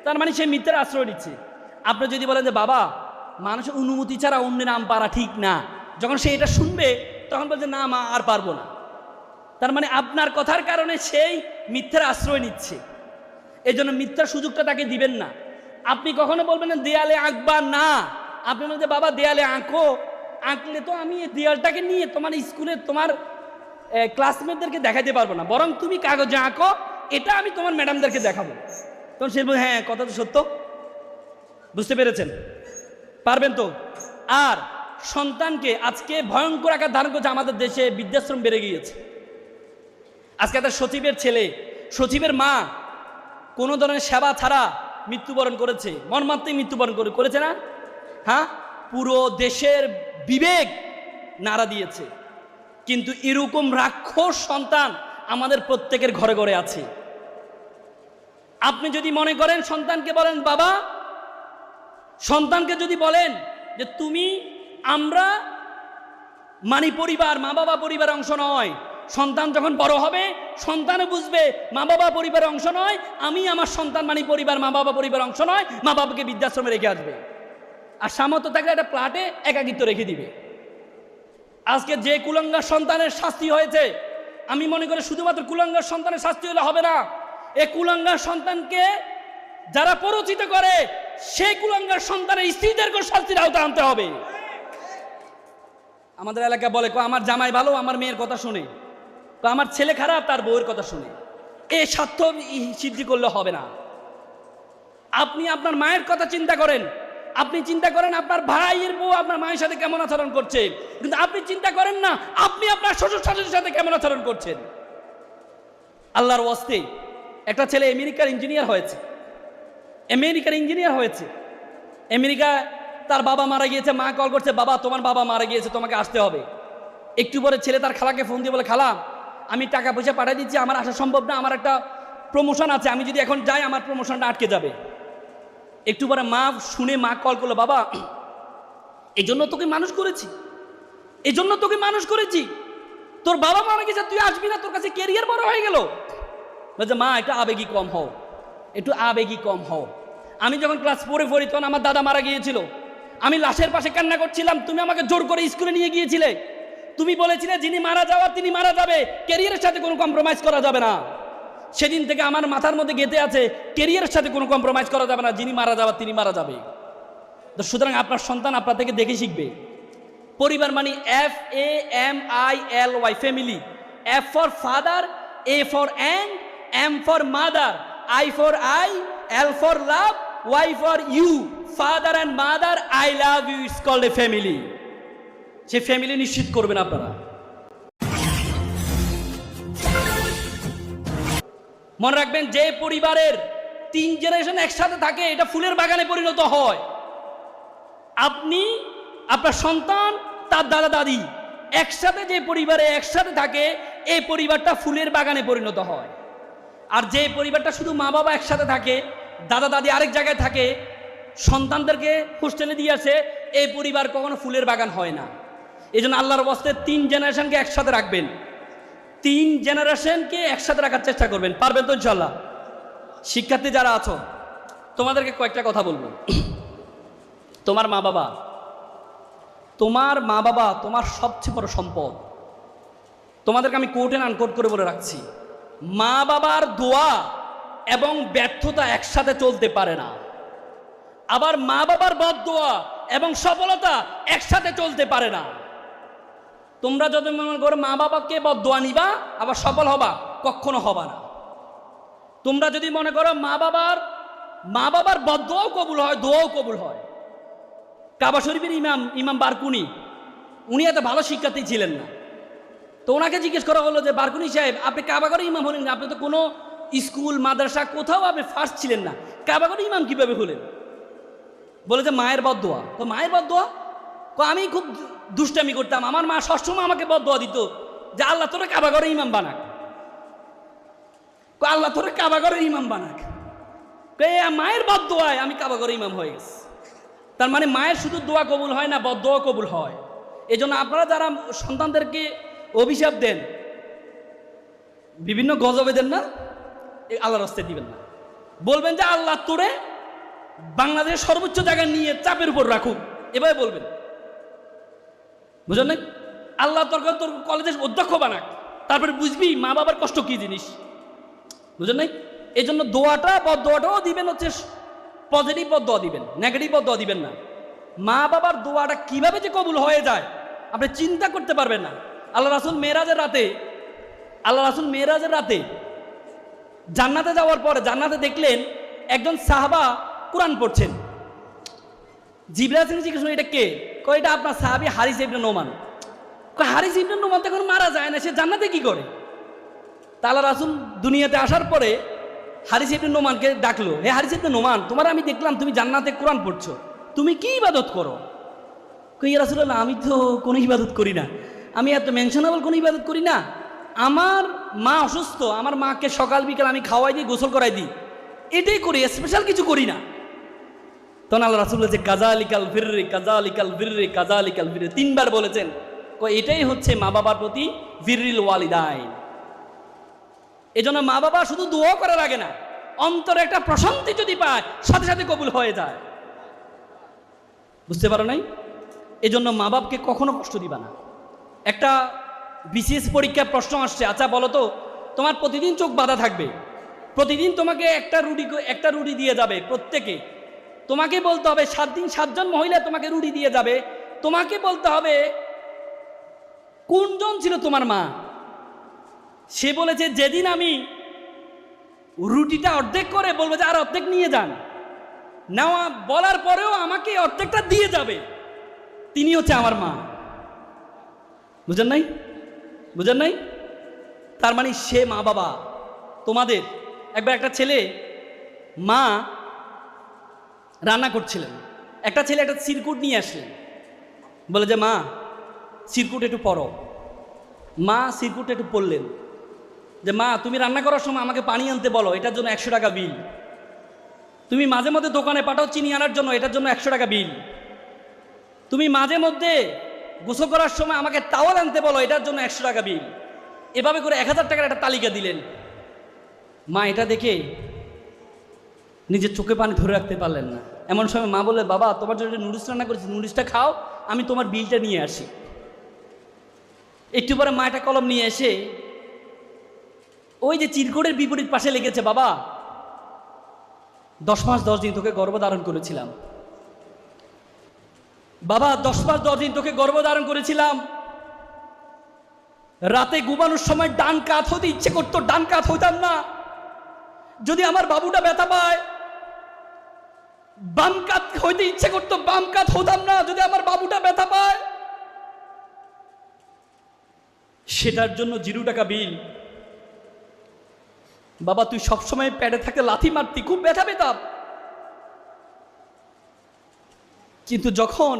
[SPEAKER 1] তার মানে সে মিথ্যার আশ্রয় দিচ্ছে। আপনি যদি বলেন যে বাবা মানুষের অনুমতি ছাড়া অন্যের আম পারা ঠিক না, যখন সে এটা শুনবে তখন বলছে না মা আর পারবো না, তার মানে আপনার কথার কারণে সেই মিথ্যার আশ্রয় নিচ্ছে। এই জন্য মিথ্যার সুযোগটা তাকে দিবেন না। আপনি কখনো বলবেন না দেয়ালে আঁকবা না, আপনি বলবেন যে বাবা দেয়ালে আঁকো, আঁকলে তো আমি এই দেয়ালটাকে নিয়ে তোমার স্কুলে তোমার ক্লাসমেটদেরকে দেখাতে পারবো না, বরং তুমি কাগজে আঁকো, এটা আমি তোমার ম্যাডামদেরকে দেখাবো। তখন সে বলবে হ্যাঁ কথা তো সত্য। বুঝতে পেরেছেন? পারবেন তো? আর সন্তানকে আজকে ভয়ঙ্কর আকার ধারণ করছে, আমাদের দেশে বৃদ্ধাশ্রম বেড়ে গিয়েছে। আজকে একটা সচিবের ছেলে, সচিবের মা কোনো ধরনের সেবা ছাড়া মৃত্যুবরণ করেছে, মর্মান্তিক মৃত্যুবরণ করেছে না? হ্যাঁ, পুরো দেশের বিবেক নাড়া দিয়েছে। কিন্তু এরকম রাক্ষস সন্তান আমাদের প্রত্যেকের ঘরে ঘরে আছে। আপনি যদি মনে করেন সন্তানকে বলেন বাবা, সন্তানকে যদি বলেন যে তুমি আমরা মানি পরিবার, মা বাবা পরিবারের অংশ নয়, সন্তান যখন বড় হবে সন্তানও বুঝবে মা বাবা পরিবারের অংশ নয়, আমি আমার সন্তান মানি পরিবার, মা বাবা পরিবারের অংশ নয়, মা বাবাকে বৃদ্ধাশ্রমে রেখে আসবে। আর সামর্থ্য থাকলে একটা প্লাটে একাকিত্ব রেখে দিবে। আজকে যে কুলাঙ্গার সন্তানের শাস্তি হয়েছে, আমি মনে করি শুধুমাত্র কুলাঙ্গার সন্তানের শাস্তি হলে হবে না, এই কুলাঙ্গার সন্তানকে যারা পরিচিত করে সেই কুলাঙ্গার সন্তানের স্ত্রীদেরকে শাস্তির আওতায় আনতে হবে। আমাদের এলাকা বলে আমার জামাই ভালো, আমার মেয়ের কথা শুনে, আমার ছেলে খারাপ, তার বউয়ের কথা শুনে। এই স্বার্থ সিদ্ধি করলে হবে না। আপনি আপনার মায়ের কথা চিন্তা করেন, আপনি চিন্তা করেন আপনার ভাইয়ের বউ আপনার মায়ের সাথে কেমন আচরণ করছে, কিন্তু আপনি চিন্তা করেন না আপনি আপনার শ্বশুর শাশুড়ির সাথে কেমন আচরণ করছেন। আল্লাহর ওয়াস্তে একটা ছেলে আমেরিকার ইঞ্জিনিয়ার হয়েছে, আমেরিকা তার বাবা মারা গিয়েছে, মা কল করছে বাবা তোমার বাবা মারা গিয়েছে, তোমাকে আসতে হবে। একটু পরে ছেলে তার খালাকে ফোন দিয়ে বলে খালা আমি টাকা পয়সা পাঠিয়ে দিচ্ছি, আমার আসা সম্ভব না, আমার একটা প্রমোশন আছে, আমি যদি এখন যাই আমার প্রমোশনটা আটকে যাবে। একটু পরে মা শুনে মা কল করলো বাবা এই জন্য তোকে মানুষ করেছি, তোর বাবা মারা গেছে তুই আসবি না, তোর কাছে ক্যারিয়ার বড় হয়ে গেল। বলছে মা একটু আবেগী কম হও, আমি যখন ক্লাস 4 পড়ি তখন আমার দাদা মারা গিয়েছিল, আমি লাশের পাশে কান্না করছিলাম, তুমি আমাকে জোর করে স্কুলে নিয়ে গিয়েছিলে, তুমি বলেছিলে যিনি মারা যাওয়ার তিনি মারা যাবে, ক্যারিয়ারের সাথে কোনো কম্প্রোমাইজ করা যাবে না। সেদিন থেকে আমার মাথার মধ্যে গেঁথে আছে ক্যারিয়ারের সাথে কোনো কম্প্রোমাইজ করা যাবে না, যিনি মারা যাওয়ার তিনি মারা যাবে। তো সুতরাং আপনার সন্তান আপনার থেকে দেখে শিখবে। পরিবার মানে FAMILY family, F for father, A for and, M for mother, I for I, L for love, Y for you, father and mother, I love you, it's called a family. সে ফ্যামিলি নিশ্চিত করবেন আপনারা। মনে রাখবেন যে পরিবারের 3 generation একসাথে থাকে এটা ফুলের বাগানে পরিণত হয়। আপনি আপনার সন্তান তার দাদা দাদি একসাথে যে পরিবারে একসাথে থাকে এই পরিবারটা ফুলের বাগানে পরিণত হয়। আর যে পরিবারটা শুধু মা বাবা একসাথে থাকে, দাদা দাদি আরেক জায়গায় থাকে, সন্তানদেরকে হোস্টেলে দিয়ে আসে, এই পরিবার কখনো ফুলের বাগান হয় না। এই জন্য আল্লাহর ওয়াস্তে 3 জেনারেশনকে একসাথে রাখবেন, 3 জেনারেশনকে একসাথে রাখার চেষ্টা করবেন। পারবেন তো ইনশাল্লাহ? শিক্ষার্থী যারা আছো তোমাদেরকে কয়েকটা কথা বলবো। তোমার মা বাবা তোমার সবচেয়ে বড় সম্পদ। তোমাদেরকে আমি কোট এন্ড আনকোট করে বলে রাখছি, মা বাবার দোয়া এবং ব্যর্থতা একসাথে চলতে পারে না। আবার মা বাবার বদদোয়া এবং সফলতা একসাথে চলতে পারে না। তোমরা যদি মনে করো মা বাবাকে বদদোয়া নিবা আবার সফল হবা, কখনো হবা না। তোমরা যদি মনে করো মা বাবার বদদোয়াও কবুল হয়, দোয়াও কবুল হয়। কাবা শরীফের ইমাম বারকুনি, উনি এত ভালো শিক্ষার্থী ছিলেন না। তো ওনাকে জিজ্ঞেস করা হলো যে বারকুনি সাহেব, আপনি কাবাগরে ইমাম হলেন না, আপনি তো কোনো স্কুল মাদ্রাসা কোথাও আপনি ফার্স্ট ছিলেন না, কাবাগরে ইমাম কিভাবে হলেন? বলে যে মায়ের বদদোয়া। তো মায়ের বদদোয়া? আমি খুব দুষ্টামি করতাম, আমার মা সবসময় আমাকে বদদোয়া দিত যে আল্লাহ তোরে কাবাগরে ইমাম বানাক, আল্লাহ তোরে কাবাগরে ইমাম বানাক। মায়ের বদদোয়ায় আমি কাবাগরে ইমাম হয়ে গেছি। তার মানে মায়ের শুধু দোয়া কবুল হয় না, বদদোয়া কবুল হয়। এই জন্য আপনারা যারা সন্তানদেরকে অভিশাপ দেন, বিভিন্ন গজবে দেন না, আল্লাহর রাস্তায় দিবেন না। বলবেন যে আল্লাহ তোরে বাংলাদেশের সর্বোচ্চ জায়গায় নিয়ে চাপের উপর রাখুক, এভাবে বলবেন। বুঝলেন না? আল্লাহ তোর কলেজের অধ্যক্ষ বানাক, তারপরে বুঝবি মা বাবার কষ্ট কি জিনিস। বুঝলেন না? এই জন্য দোয়াটা বদদোয়াটাও দিবেন হচ্ছে পজিটিভ বদদোয়া দিবেন, নেগেটিভ বদদোয়া দিবেন না। মা বাবার দোয়াটা কিভাবে যে কবুল হয়ে যায় আপনি চিন্তা করতে পারবেন না। আল্লাহ রাসূল মেরাজের রাতে জান্নাতে যাওয়ার পরে জান্নাতে দেখলেন একজন সাহাবা কোরআন পড়ছেন। জিবরাইল জিজ্ঞেস করলেন এটা কে? কয় এটা আপনার সাহাবী হারিস ইবনে নোমান। কয় হারিস ইবনে নোমান তো এখন মারা যায় না, সে জান্নাতে কি করে? তা আল্লাহ রাসূল দুনিয়াতে আসার পরে হারিস ইবনে নোমানকে ডাকলো, হে হারিস ইবনে নোমান, তোমার আমি দেখলাম তুমি জান্নাতে কোরআন পড়ছো, তুমি কি ইবাদত করো? কই ইয়া রাসূলুল্লাহ, আমি তো কোনো ইবাদত করি না, আমি এত মেনশনেবল কোনো ইবাদত করি না। আমার মা অসুস্থ, আমার মাকে সকাল বিকাল আমি খাওয়াই দিই, গোসল করাই দিই, এটাই করি, স্পেশাল কিছু করি না। তখন আল্লাহ রাসূল বলেছে কাযালিকাল বিররি কাযালিকাল বিররি কাযালিকাল বিররি, তিনবার বলেছেন। এটাই হচ্ছে মা বাবার প্রতি বিররিল ওয়ালিদাইন। এজন্য মা বাবা শুধু দোয়া করার আগে না, অন্তরে একটা প্রশান্তি যদি পায় সাথে সাথে কবুল হয়ে যায়। বুঝতে পারো নাই? এজন্য মা বাপকে কখনো কষ্ট দিবা না। একটা বিসিএস পরীক্ষার প্রশ্ন আসছে, আচ্ছা বলো তো, তোমার প্রতিদিন চোখ বাঁধা থাকবে, প্রতিদিন তোমাকে একটা রুটি দিয়ে যাবে, প্রত্যেকে তোমাকে বলতে হবে 7 দিন 7 জন মহিলা তোমাকে রুটি দিয়ে যাবে, তোমাকে বলতে হবে কোনজন ছিল তোমার মা। সে বলেছে যেদিন আমি রুটিটা অর্ধেক করে বলবো যে আর অর্ধেক নিয়ে যান, নেওয়া বলার পরেও আমাকে অর্ধেকটা দিয়ে যাবে, তিনি হচ্ছে আমার মা। বুঝেন নাই? বুঝেন নাই? তার মানে সে মা বাবা তোমাদের। একবার একটা ছেলে, মা রান্না করছিলেন, একটা ছেলে একটা চিরকুট নিয়ে আসলেন, বলে যে মা চিরকুট একটু পড়ো। মা চিরকুট একটু পড়লেন, যে মা তুমি রান্না করার সময় আমাকে পানি আনতে বলো, এটার জন্য 100 টাকা বিল। তুমি মাঝে মধ্যে দোকানে পাঠাও চিনি আনার জন্য, এটার জন্য 100 টাকা বিল। তুমি মাঝে মধ্যে গোসল করার সময় আমাকে টাওয়াল আনতে বলো, এটার জন্য 100 টাকা বিল। এভাবে করে 1000 টাকার একটা তালিকা দিলেন। মা এটা দেখে নিজের চোখে পানি ধরে রাখতে পারলেন না। এমন সময় মা বললে, বাবা তোমার জন্য নুডলস রান্না করেছি, নুডলসটা খাও, আমি তোমার বিলটা নিয়ে আসি। একটু পরে মা একটা কলম নিয়ে এসে ওই যে চিরকুটের বিপরীত পাশে লিখেছে, বাবা 10 মাস 10 দিন তোকে গর্ভধারণ করেছিলাম, বাবা 10 মাস 10 দিন তোকে গর্ভধারণ করেছিলাম, রাতে ঘুমানোর সময় ডান কাত হতে ইচ্ছে করতো, ডান কাত হইতাম না, যদি আমার বাবুটা ব্যথা পায় বাম কাত হইতে ইচ্ছে করতো, বাম কাত হতাম না, যদি আমার বাবুটা ব্যথা পায়। সেটার জন্য 0 টাকা বিল। বাবা তুই সবসময় প্যাডে থাকতে লাথি মারতি, খুব ব্যথা পেতাম, কিন্তু যখন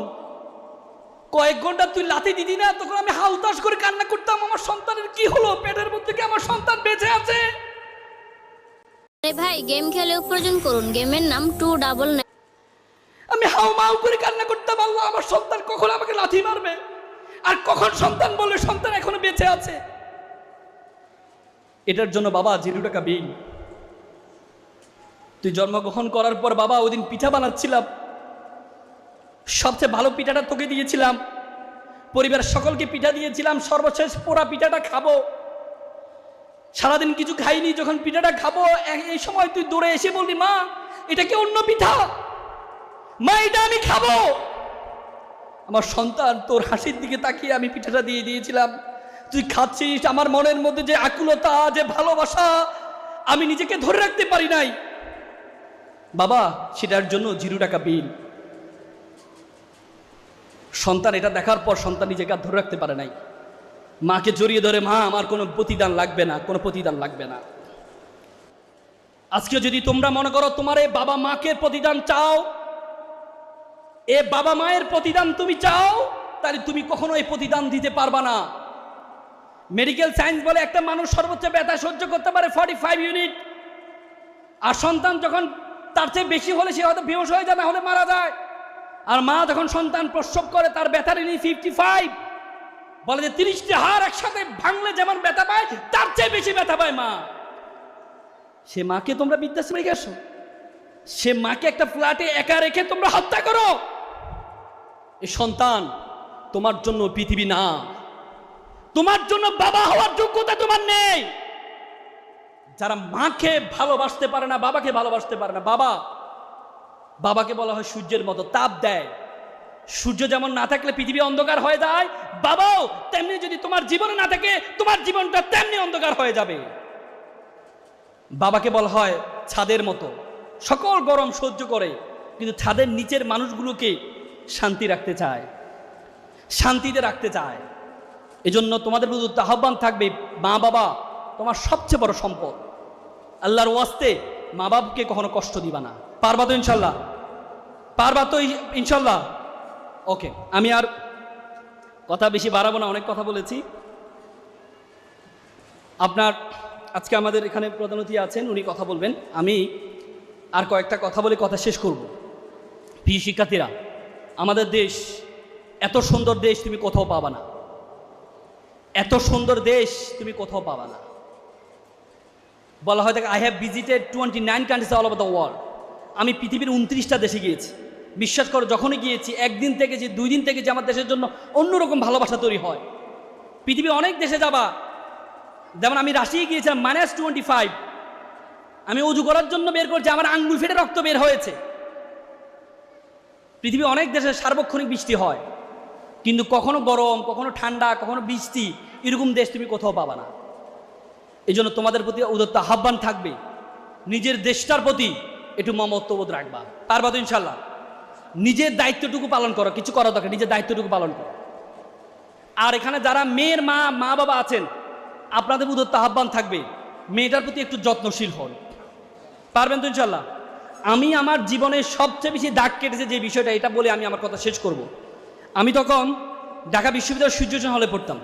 [SPEAKER 1] কয়েক ঘন্টা তুই লাথি দিদি না, তখন আমি হাউতাশ করে কান্না করতাম, আমার সন্তানের কি হলো, পেটের মধ্যে কি আমার সন্তান বেঁচে আছে?
[SPEAKER 4] ভাই গেম খেলে উপার্জন করুন, গেমের নাম 299।
[SPEAKER 1] আমি হাউ মাউ করে কান্না করতাম, আল্লাহ আমার সন্তান কখন আমাকে লাথি মারবে, আর কখন সন্তান বলবে সন্তান এখনো বেঁচে আছে। এটার জন্য বাবা 0 টাকা বিল। তুই জন্মগ্রহণ করার পর বাবা ওই দিন পিঠা বানাচ্ছিলাম, সবচেয়ে ভালো পিঠাটা তোকে দিয়েছিলাম, পরিবারের সকলকে পিঠা দিয়েছিলাম, সর্বশেষ পোড়া পিঠাটা খাবো, সারাদিন কিছু খাইনি, যখন পিঠাটা খাবো এই সময় তুই দৌড়ে এসে বলবি, মা এটা কি অন্য পিঠা, মা এটা আমি খাবো। আমার সন্তান তোর হাসির দিকে তাকিয়ে আমি পিঠাটা দিয়ে দিয়েছিলাম, তুই খাচ্ছিস, আমার মনের মধ্যে যে আকুলতা, যে ভালোবাসা, আমি নিজেকে ধরে রাখতে পারি নাই বাবা, সেটার জন্য 0 টাকা বিল। সন্তান এটা দেখার পর সন্তান নিজেকে আর ধরে রাখতে পারে নাই, মাকে জড়িয়ে ধরে, মা আমার কোনো প্রতিদান লাগবে না, কোনো প্রতিদান লাগবে না। আজকে যদি তোমরা মনে করো তোমার এই বাবা মাকে প্রতিদান চাও, এ বাবা মায়ের প্রতিদান তুমি চাও, তাহলে তুমি কখনো এই প্রতিদান দিতে পারবা না। মেডিকেল সায়েন্স বলে একটা মানুষ সর্বোচ্চ ব্যথা সহ্য করতে পারে 45 ইউনিট, আর সন্তান যখন তার চেয়ে বেশি হলে সে হয়তো বেহুশ হয়ে যায়, না হলে মারা যায়। আর মা যখন সন্তান প্রসব করে তার ব্যথার ইনি 55, বলে যে 30টি হাড় একসাথে ভাঙলে যেমন ব্যথা পায় তার চেয়ে বেশি ব্যথা পায় মা। সে মাকে তোমরা বৃদ্ধাশ্রমে রেখে আসো, সে মাকে একটা ফ্ল্যাটে একা রেখে তোমরা হত্যা করো। এই সন্তান তোমার জন্য পৃথিবী না, তোমার জন্য বাবা হওয়ার যোগ্যতা তোমার নেই। যারা মাকে ভালোবাসতে পারে না, বাবাকে ভালোবাসতে পারে না, বাবাকে বলা হয় সূর্যের মতো, তাপ দেয়। সূর্য যেমন না থাকলে পৃথিবী অন্ধকার হয়ে যায়, বাবাও তেমনি যদি তোমার জীবনে না থাকে তোমার জীবনটা তেমনি অন্ধকার হয়ে যাবে। বাবাকে বলা হয় ছাদের মতো, সকল গরম সহ্য করে, কিন্তু ছাদের নিচের মানুষগুলোকে শান্তি রাখতে চায়, শান্তিতে রাখতে চায়। এজন্য তোমাদের প্রতি আহ্বান থাকবে, মা বাবা তোমার সবচেয়ে বড় সম্পদ। আল্লাহর ওয়াস্তে মা বাবাকে কখনো কষ্ট দিবা না। পারবা তো ইনশাল্লাহ? পারবা তো ইনশাল্লাহ? ওকে, আমি আর কথা বেশি বাড়াবো না, অনেক কথা বলেছি। আপনার আজকে আমাদের এখানে প্রধান অতিথি আছেন, উনি কথা বলবেন। আমি আর কয়েকটা কথা বলে কথা শেষ করব। প্রিয় শিক্ষার্থীরা, আমাদের দেশ এত সুন্দর দেশ তুমি কোথাও পাবা না, এত সুন্দর দেশ তুমি কোথাও পাবা না। বলা হয় থাকে, I have visited 29 countries all over the world. আমি পৃথিবীর 29টা দেশে গিয়েছি। বিশ্বাস করো, যখনই গিয়েছি একদিন থেকে যে 2 দিন থেকে যে আমার দেশের জন্য অন্যরকম ভালোবাসা তৈরি হয়। পৃথিবী অনেক দেশে যাবা, যেমন আমি রাশিয়ায় গিয়েছিলাম -25, আমি উজু করার জন্য বের করছি, আমার আঙ্গুল ফেটে রক্ত বের হয়েছে। পৃথিবী অনেক দেশে সার্বক্ষণিক বৃষ্টি হয়, কিন্তু কখনো গরম, কখনো ঠান্ডা, কখনো বৃষ্টি, এরকম দেশ তুমি কোথাও পাবা না। এই জন্য তোমাদের প্রতি উদাত্ত আহ্বান থাকবে, নিজের দেশটার প্রতি একটু মমত্ববোধ রাখবা। পারবা তো ইনশাল্লাহ? নিজের দায়িত্বটুকু পালন করো, কিছু করা দরকার, নিজের দায়িত্বটুকু পালন করো। আর এখানে যারা মেয়ের মা বাবা আছেন, আপনাদের উদাত্ত আহ্বান থাকবে, মেয়েটার প্রতি একটু যত্নশীল হন। পারবেন তো ইনশাল্লাহ? আমি আমার জীবনে সবচেয়ে বেশি দাগ কেটেছে যে বিষয়টা, এটা বলে আমি আমার কথা শেষ করব। আমি তখন ঢাকা বিশ্ববিদ্যালয়ের সূর্য সেন হলে পড়তাম,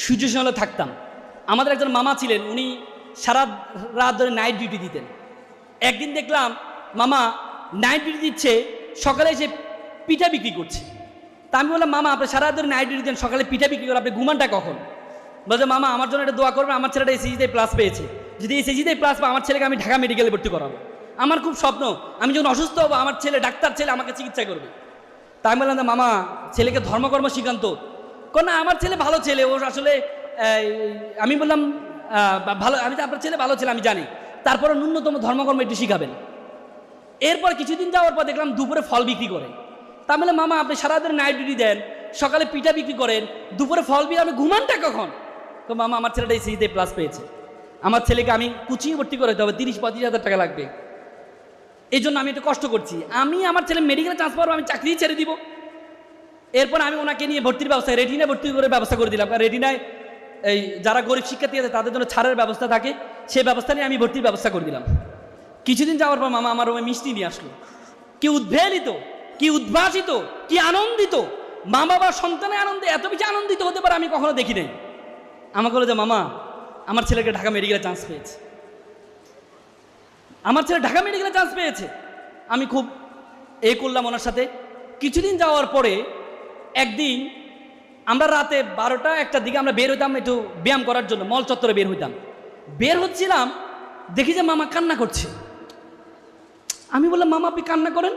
[SPEAKER 1] সূর্য সেন হলে থাকতাম। আমাদের একজন মামা ছিলেন, উনি সারা রাত ধরে নাইট ডিউটি দিতেন। একদিন দেখলাম মামা নাইট ডিউটি দিচ্ছে, সকালে এসে পিঠা বিক্রি করছে। তা আমি বললাম, মামা আপনি সারা রাত ধরে নাইট ডিউটি দেন, সকালে পিঠা বিক্রি করে আপনি ঘুমানটা কখন? বলছে, মামা আমার জন্য একটা দোয়া করবেন, আমার ছেলেটা এসএসসিতে প্লাস পেয়েছে, যদি এসএসসিতে প্লাস পায় আমার ছেলেকে আমি ঢাকা মেডিকেলে ভর্তি করাবো। আমার খুব স্বপ্ন, আমি যখন অসুস্থ হবো আমার ছেলে, ডাক্তার ছেলে আমাকে চিকিৎসা করবে। তাই আমি বললাম, মামা ছেলেকে ধর্মকর্ম শিখান্ত। না আমার ছেলে ভালো ছেলে, ও আসলে আমি বললাম ভালো, আমি তো আপনার ছেলে ভালো ছেলে আমি জানি, তারপরে ন্যূনতম ধর্মকর্ম একটু শিখাবেন। এরপর কিছুদিন যাওয়ার পর দেখলাম দুপুরে ফল বিক্রি করে। তা বলে, মামা আপনি সারাদিন নাইট ডিউটি দেন, সকালে পিঠা বিক্রি করেন, দুপুরে ফল বিয়ে, আমি ঘুমানটা কখন? তো মামা আমার ছেলেটা এসএসসিতে প্লাস পেয়েছে, আমার ছেলেকে আমি কোচিংয়ে ভর্তি করতে হবে, 30-35 হাজার টাকা লাগবে। এই জন্য আমি একটু কষ্ট করছি। আমি আমার ছেলে মেডিকেলে চান্স পাবো, আমি চাকরি ছেড়ে দিব। এরপর আমি ওনাকে নিয়ে ভর্তির ব্যবস্থা, রেটিনায় ভর্তি করে ব্যবস্থা করে দিলাম। কারণ রেটিনায় এই যারা গরিব শিক্ষার্থী আছে তাদের জন্য ছাড়ের ব্যবস্থা থাকে, সেই ব্যবস্থা নিয়ে আমি ভর্তির ব্যবস্থা করে দিলাম। কিছুদিন যাওয়ার পর মামা আমার রুমে মিষ্টি নিয়ে আসলো। কি উদ্বেলিত, কি উদ্ভাসিত, কি আনন্দিত! মা বাবা সন্তানের আনন্দে এত বেশি আনন্দিত হতে পারে আমি কখনো দেখি নাই। আমাকে বলে যে, মামা আমার ছেলেকে ঢাকা মেডিকেলে চান্স পেয়েছে, আমার ছেলে ঢাকা মেডিকেলে চান্স পেয়েছে। আমি খুব করলাম ওনার সাথে। কিছুদিন যাওয়ার পরে একদিন আমরা রাতে 12টা-1টার দিকে আমরা বের হইতাম একটু ব্যায়াম করার জন্য, মল চত্বরে বের হইতাম। বের হচ্ছিলাম, দেখি যে মামা কান্না করছে। আমি বললাম, মামা আপনি কান্না করেন?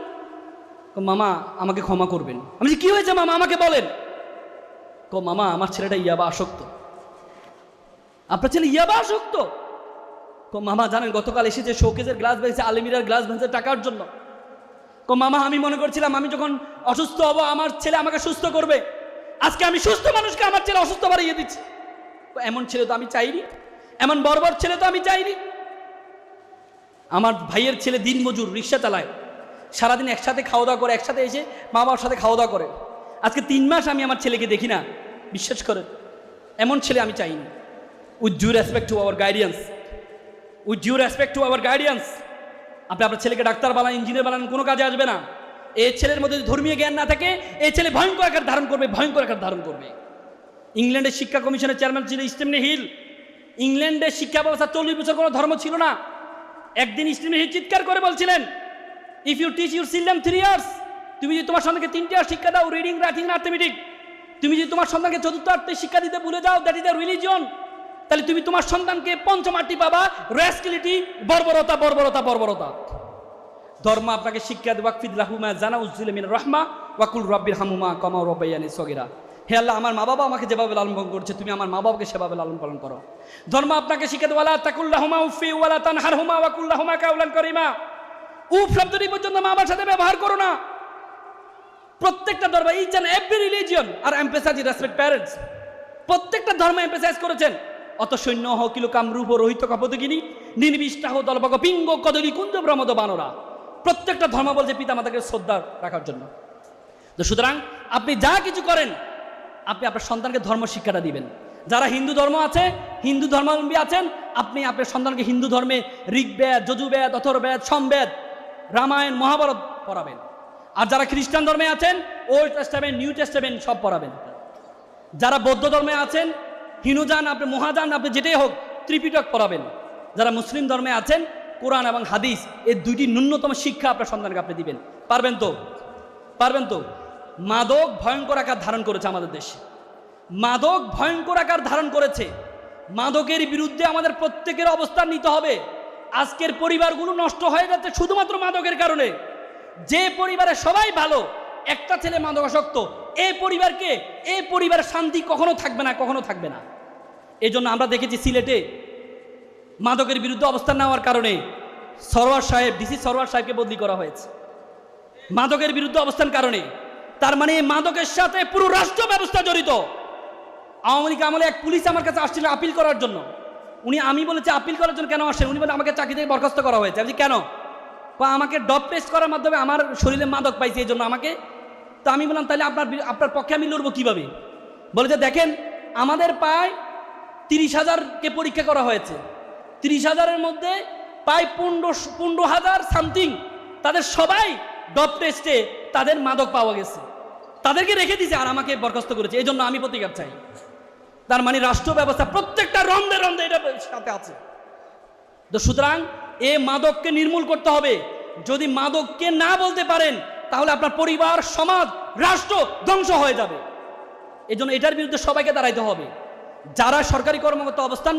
[SPEAKER 1] মামা আমাকে ক্ষমা করবেন। আমি বলছি, কি হয়েছে মামা, আমাকে বলেন। মামা আমার ছেলেটা ইয়াবা আসক্ত। আপনার ছেলে ইয়াবা আসক্ত। মামা জানেন গতকাল এসেছে শোকেজের গ্লাস ভেঙেছে, আলমিরার গ্লাস ভেঙেছে টাকার জন্য। মামা আমি মনে করছিলাম আমি যখন অসুস্থ হব আমার ছেলে আমাকে সুস্থ করবে, আজকে আমি সুস্থ মানুষকে আমার ছেলে অসুস্থ বাড়িয়ে দিচ্ছি। এমন ছেলে তো আমি চাইনি, এমন বর্বর ছেলে তো আমি চাইনি। আমার ভাইয়ের ছেলে দিন মজুর, রিক্সা চালায়, সারাদিন একসাথে খাওয়া দাওয়া করে, একসাথে এসে মা বাবার সাথে খাওয়া দাওয়া করে। আজকে 3 মাস আমি আমার ছেলেকে দেখি না, বিশ্বাস করেন। এমন ছেলে আমি চাইনি। With due respect to our guidance, with due respect to our guidance, আপনি আপনার ছেলেকে ডাক্তার বানান, ইঞ্জিনিয়ার বানান, কোনো কাজে আসবে না। এই ছেলের মধ্যে ধর্মীয় জ্ঞান না থাকে, এই ছেলে ভয়ঙ্কর আকার ধারণ করবে, ভয়ঙ্কর আকার ধারণ করবে। ইংল্যান্ডের শিক্ষা কমিশনের চেয়ারম্যান ছিল স্টিফেন হিল। ইংল্যান্ডের শিক্ষা ব্যবস্থা 40 বছর কোনো ধর্ম ছিল না। একদিন স্টিফেন হিল চিৎকার করে বলছিলেন, if you teach your children 3 years, তুমি যদি তোমার সন্তানকে 3 ইয়ার শিক্ষা দাও, রিডিং, রাইটিং, আর্থমেটিক, তুমি যদি তোমার সন্তানকে 4র্থ আর্থে শিক্ষা দিতে ভুলে যাও, দ্যাট ইজ দ্য রিলিজিয়ন, তাহলে তুমি তোমার সন্তানকে 5ম আর্টি পাবা, রাস্কেলিটি, বর্বরতা, বর্বরতা, বর্বরতা। ধর্ম আপনাকে শিক্ষা দেবে, ওয়াকফিদ লাহুমা জানা উজজিলা মিনার রাহমা ওয়াকুল রাব্বির হামুমা কামা রাব্বায়ানি সগীরা। হে আল্লাহ, আমার মা বাবা আমাকে যেভাবে লালন পালন করছে, তুমি আমার মা বাবাকে সেভাবে লালন পালন করো। ধর্ম আপনাকে শিক্ষা দেবে, ওয়ালা তাকুল্লাহুমা উফি ওয়ালা তানহারহুমা ওয়াকুল্লাহুমা কাওলান করিমা। উফ শব্দটি পর্যন্ত মা বাবার সাথে ব্যবহার করো না। প্রত্যেকটা ধর্ম, ইচ অ্যান্ড এভরি রিলিজিয়ন আর এমফেসাইজ রেসপেক্ট প্যারেন্টস। প্রত্যেকটা ধর্ম এমফেসাইজ করেছেন। অত সৈন্য হ কিলো কামরূপ রোহিত কাপদগিনী নির্বিষ্টাহ দলবগ পিঙ্গ কদলী কুঞ্জ ব্রহ্মদ বানরা। প্রত্যেকটা ধর্ম বলছে পিতামাতাকে শ্রদ্ধা রাখার জন্য। তো সুতরাং আপনি যা কিছু করেন, আপনি আপনার সন্তানকে ধর্ম শিক্ষাটা দিবেন। যারা হিন্দু ধর্ম আছে, হিন্দু ধর্মাবলম্বী আছেন, আপনি আপনার সন্তানকে হিন্দু ধর্মে ঋগ্বেদ, যজুর্বেদ, অথর্ববেদ, সমবেদ, রামায়ণ, মহাভারত পড়াবেন। আর যারা খ্রিস্টান ধর্মে আছেন, ওল্ড টেস্টামেন্ট, নিউ টেস্টামেন্ট সব পড়াবেন। যারা বৌদ্ধ ধর্মে আছেন, হিনুজান, আপনি মহাজান, আপনি যেটাই হোক, ত্রিপিটক পড়াবেন। যারা মুসলিম ধর্মে আছেন, কোরআন এবং হাদিস, এই 2টি ন্যূনতম শিক্ষা আপনার সন্তানকে আপনি দিবেন। পারবেন তো? পারবেন তো? মাদক ভয়ঙ্কর আকার ধারণ করেছে আমাদের দেশে, মাদক ভয়ঙ্কর আকার ধারণ করেছে। মাদকের বিরুদ্ধে আমাদের প্রত্যেকের অবস্থান নিতে হবে। আজকের পরিবারগুলো নষ্ট হয়ে যাচ্ছে শুধুমাত্র মাদকের কারণে। যে পরিবারে সবাই ভালো, একটা ছেলে মাদকাসক্ত, এই পরিবারের শান্তি কখনো থাকবে না, কখনো থাকবে না। এই জন্য আমরা দেখেছি সিলেটে মাদকের বিরুদ্ধে অবস্থান নেওয়ার কারণে সরওয়ার সাহেব, ডিসি সরওয়ার সাহেবকে বদলি করা হয়েছে মাদকের বিরুদ্ধে অবস্থান কারণে। তার মানে মাদকের সাথে পুরো রাষ্ট্র ব্যবস্থা জড়িত। আওয়ামী লীগ আমলে এক পুলিশ আমার কাছে আসছিল আপিল করার জন্য। আমি বলেছি আপিল করার জন্য কেন আসেন? উনি বলে আমাকে চাকরি থেকে বরখাস্ত করা হয়েছে। আমি কেন? আমাকে ডপ টেস্ট করার মাধ্যমে আমার শরীরে মাদক পাইছে, এই জন্য আমাকে। তো আমি বললাম তাহলে আপনার পক্ষে আমি লড়বো কীভাবে? বলে যে দেখেন, আমাদের প্রায় 30,000কে পরীক্ষা করা হয়েছে। 30,000-এর মধ্যে প্রায় 15,000 সামথিং তাদের সবাই ডপ টেস্টে তাদের মাদক পাওয়া গেছে, তাদেরকে রেখে দিয়েছে আর আমাকে বরখাস্ত করেছে। এই জন্য আমি প্রতিকার চাই। তার মানে রাষ্ট্র ব্যবস্থা প্রত্যেকটা রন্ধে রন্ধে এটা সাথে আছে। তো সুতরাং এ মাদককে নির্মূল করতে হবে। যদি মাদককে না বলতে পারেন, তাহলে আপনার পরিবার, সমাজ, রাষ্ট্র ধ্বংস হয়ে যাবে। এই জন্য এটার বিরুদ্ধে সবাইকে দাঁড়াইতে হবে। যারা সরকারি কর্মকর্তা অবস্থান